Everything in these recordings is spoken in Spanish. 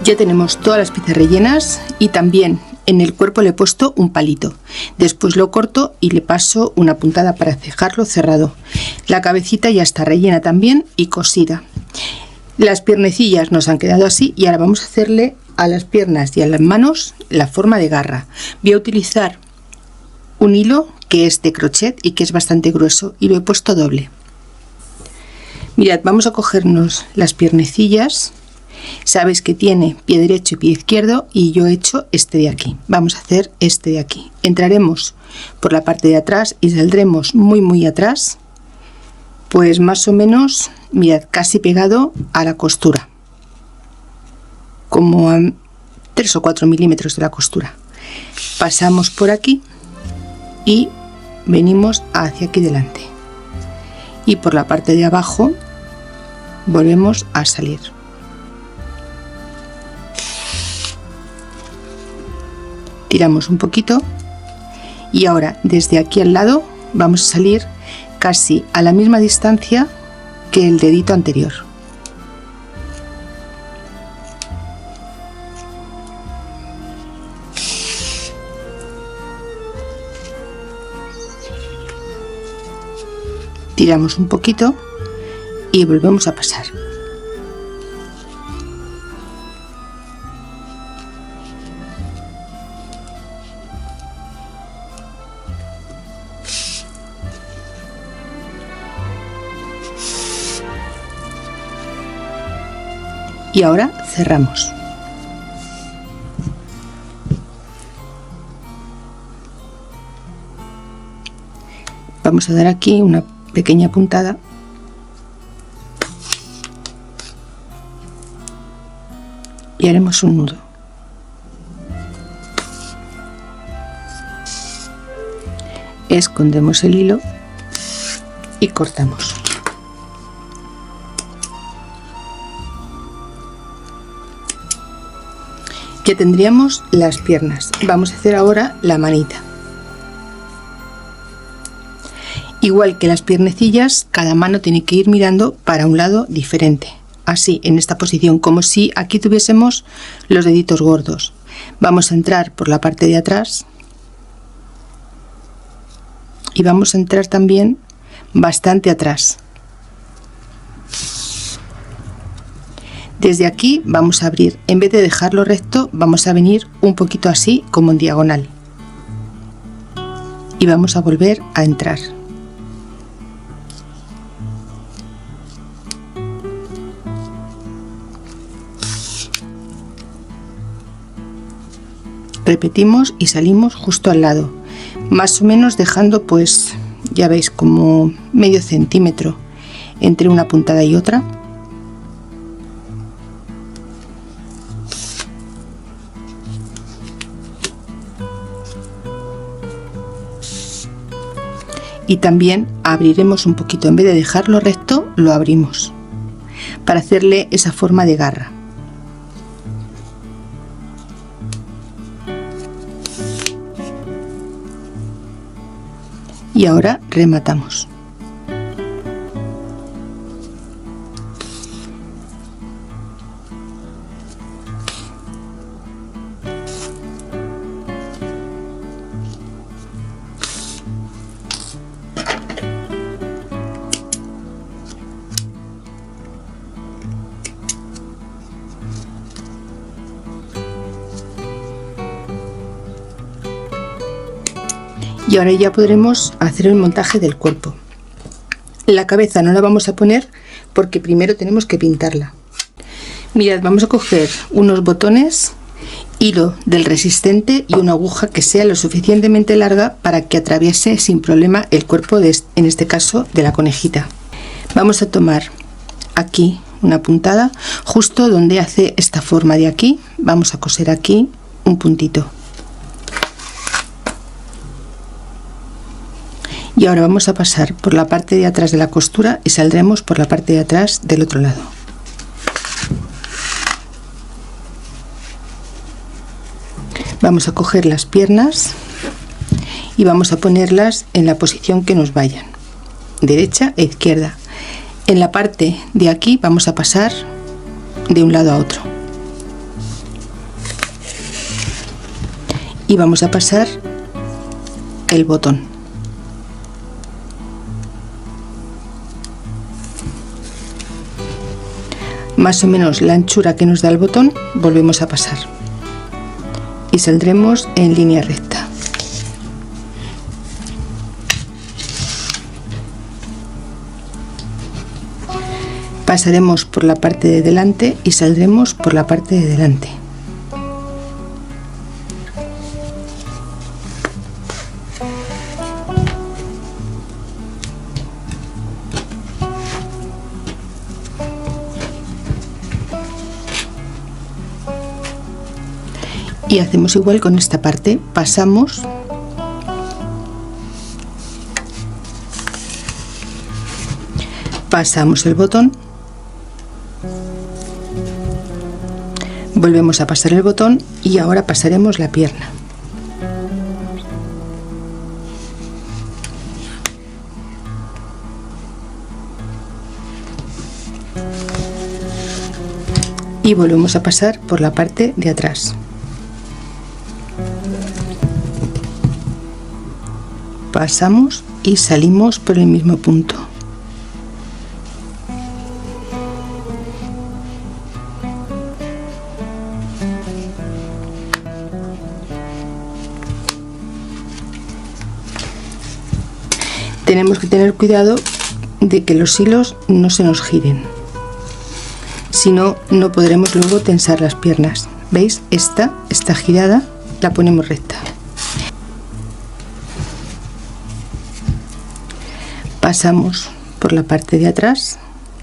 Ya tenemos todas las piezas rellenas y también en el cuerpo le he puesto un palito. Después lo corto y le paso una puntada para dejarlo cerrado. La cabecita ya está rellena también y cosida. Las piernecillas nos han quedado así y ahora vamos a hacerle a las piernas y a las manos la forma de garra. Voy a utilizar un hilo que es de crochet y que es bastante grueso y lo he puesto doble. Mirad, vamos a cogernos las piernecillas. Sabéis que tiene pie derecho y pie izquierdo y yo he hecho este de aquí. Vamos a hacer este de aquí. Entraremos por la parte de atrás y saldremos muy atrás, pues más o menos, mirad, casi pegado a la costura, como a 3 o 4 milímetros de la costura. Pasamos por aquí y venimos hacia aquí delante y por la parte de abajo volvemos a salir. Tiramos un poquito y ahora desde aquí al lado vamos a salir casi a la misma distancia que el dedito anterior. Tiramos un poquito y volvemos a pasar. Y ahora cerramos. Vamos a dar aquí una pequeña puntada y haremos un nudo. Escondemos el hilo y cortamos. Ya tendríamos las piernas. Vamos a hacer ahora la manita. Igual que las piernecillas, cada mano tiene que ir mirando para un lado diferente. Así, en esta posición, como si aquí tuviésemos los deditos gordos. Vamos a entrar por la parte de atrás y vamos a entrar también bastante atrás. Desde aquí vamos a abrir, en vez de dejarlo recto, vamos a venir un poquito así como en diagonal y vamos a volver a entrar. Repetimos y salimos justo al lado, más o menos dejando, pues ya veis, como medio centímetro entre una puntada y otra. Y también abriremos un poquito, en vez de dejarlo recto, lo abrimos para hacerle esa forma de garra. Y ahora rematamos. Y ahora ya podremos hacer el montaje del cuerpo. La cabeza no la vamos a poner porque primero tenemos que pintarla. Mirad, vamos a coger unos botones, hilo del resistente y una aguja que sea lo suficientemente larga para que atraviese sin problema el cuerpo en este caso de la conejita. Vamos a tomar aquí una puntada justo donde hace esta forma de aquí. Vamos a coser aquí un puntito. Y ahora vamos a pasar por la parte de atrás de la costura y saldremos por la parte de atrás del otro lado. Vamos a coger las piernas y vamos a ponerlas en la posición que nos vayan, derecha e izquierda. En la parte de aquí vamos a pasar de un lado a otro. y vamos a pasar el botón. Más o menos la anchura que nos da el botón volvemos a pasar y saldremos en línea recta. Pasaremos por la parte de delante y saldremos por la parte de delante. Y hacemos igual con esta parte, pasamos el botón, volvemos a pasar el botón y ahora pasaremos la pierna. Y volvemos a pasar por la parte de atrás. Pasamos y salimos por el mismo punto. Tenemos que tener cuidado de que los hilos no se nos giren, si no, no podremos luego tensar las piernas. ¿Veis? Esta está girada, la ponemos recta. Pasamos por la parte de atrás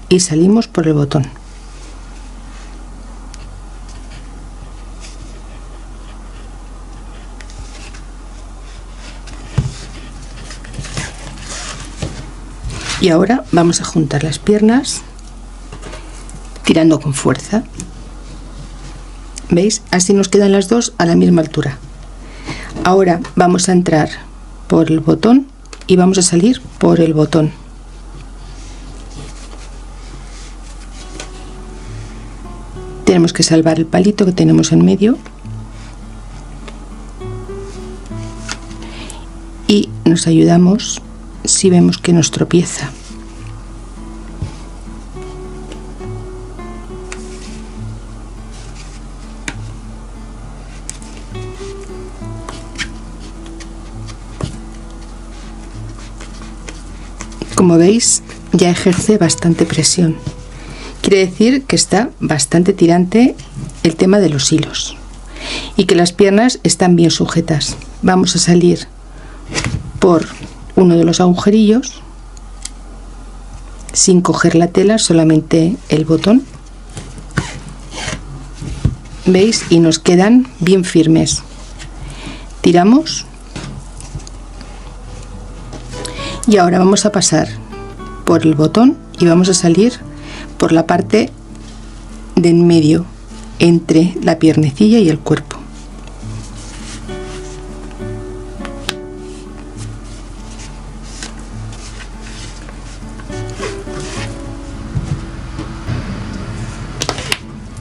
y salimos por el botón. Y ahora vamos a juntar las piernas tirando con fuerza. ¿Veis? Así nos quedan las dos a la misma altura. Ahora vamos a entrar por el botón y vamos a salir por el botón. Tenemos que salvar el palito que tenemos en medio y nos ayudamos si vemos que nos tropieza. Como veis, ya ejerce bastante presión. Quiere decir que está bastante tirante el tema de los hilos y que las piernas están bien sujetas. Vamos a salir por uno de los agujerillos sin coger la tela, solamente el botón. ¿Veis? Y nos quedan bien firmes. Tiramos. Y ahora vamos a pasar por el botón y vamos a salir por la parte de en medio, entre la piernecilla y el cuerpo.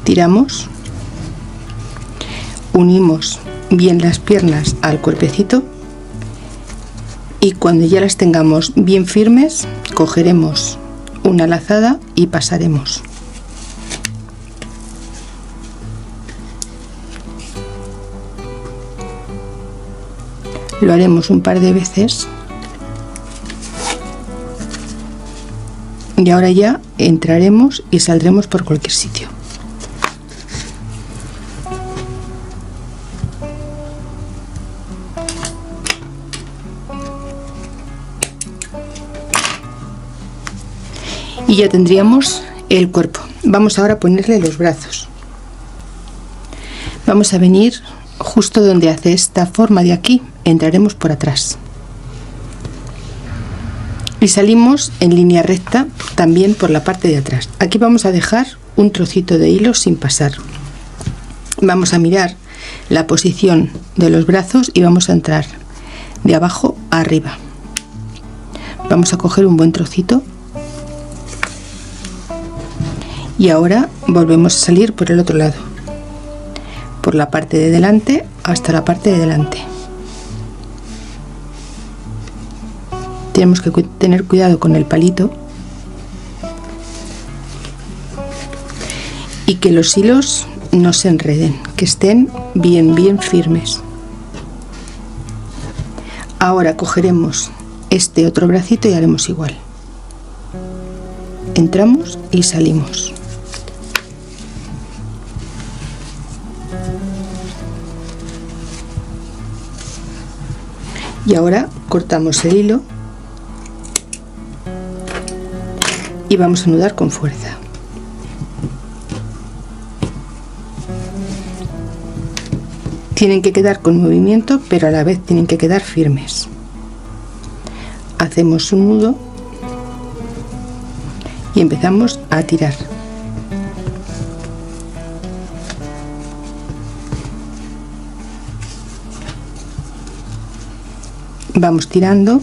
Tiramos, unimos bien las piernas al cuerpecito y cuando ya las tengamos bien firmes cogeremos una lazada y pasaremos. Lo haremos un par de veces y ahora ya entraremos y saldremos por cualquier sitio. Y ya tendríamos el cuerpo. Vamos ahora a ponerle los brazos. Vamos a venir justo donde hace esta forma de aquí, entraremos por atrás y salimos en línea recta también por la parte de atrás. Aquí vamos a dejar un trocito de hilo sin pasar. Vamos a mirar la posición de los brazos y vamos a entrar de abajo a arriba. Vamos a coger un buen trocito y ahora volvemos a salir por el otro lado. por la parte de delante hasta la parte de delante. Tenemos que tener cuidado con el palito y que los hilos no se enreden, que estén bien firmes. Ahora cogeremos este otro bracito y haremos igual. Entramos y salimos. Y ahora cortamos el hilo y vamos a anudar con fuerza. Tienen que quedar con movimiento, pero a la vez tienen que quedar firmes. Hacemos un nudo y empezamos a tirar. Vamos tirando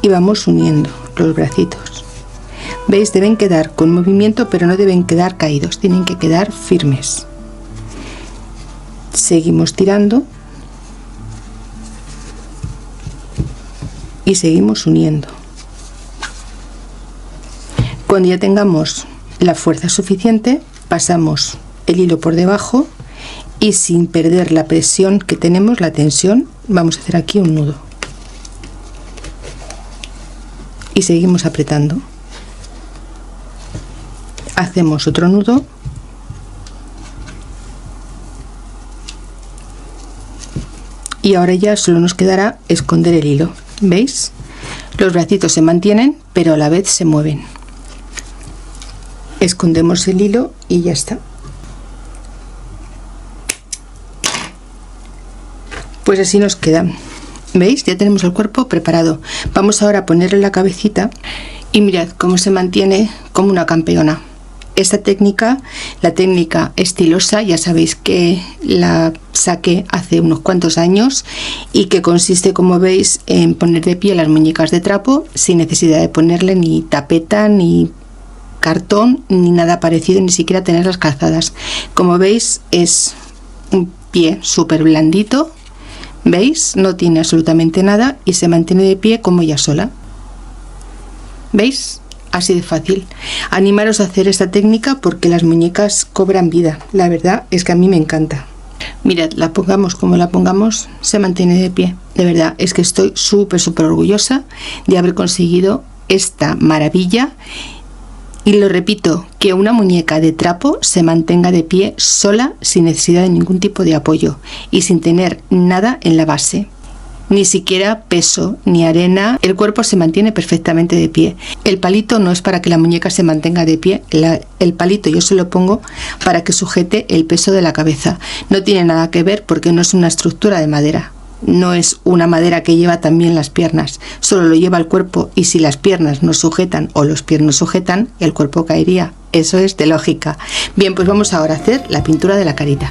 y vamos uniendo los bracitos. ¿Veis? Deben quedar con movimiento, pero no deben quedar caídos, tienen que quedar firmes. Seguimos tirando y seguimos uniendo. Cuando ya tengamos la fuerza suficiente, pasamos el hilo por debajo y sin perder la presión que tenemos, la tensión, vamos a hacer aquí un nudo. Y seguimos apretando. Hacemos otro nudo. Y ahora ya solo nos quedará esconder el hilo. ¿Veis? Los bracitos se mantienen, pero a la vez se mueven. Escondemos el hilo y ya está. Pues así nos quedan. ¿Veis? Ya tenemos el cuerpo preparado. Vamos ahora a ponerle la cabecita y mirad cómo se mantiene como una campeona. Esta técnica, la técnica estilosa, ya sabéis que la saqué hace unos cuantos años y que consiste, como veis, en poner de pie las muñecas de trapo sin necesidad de ponerle ni tapeta, ni cartón, ni nada parecido, ni siquiera tenerlas calzadas. Como veis, es un pie súper blandito. ¿Veis? No tiene absolutamente nada y se mantiene de pie como ella sola. ¿Veis? Así de fácil. Animaros a hacer esta técnica porque las muñecas cobran vida. La verdad es que a mí me encanta. Mirad, la pongamos como la pongamos, se mantiene de pie. De verdad es que estoy súper orgullosa de haber conseguido esta maravilla. Y lo repito, que una muñeca de trapo se mantenga de pie sola sin necesidad de ningún tipo de apoyo y sin tener nada en la base. Ni siquiera peso ni arena, el cuerpo se mantiene perfectamente de pie. El palito no es para que la muñeca se mantenga de pie, el palito yo se lo pongo para que sujete el peso de la cabeza. No tiene nada que ver porque no es una estructura de madera, no es una madera que lleva también las piernas, solo lo lleva el cuerpo y si las piernas no sujetan o los pies no sujetan, el cuerpo caería. Eso es de lógica. Bien, pues vamos ahora a hacer la pintura de la carita.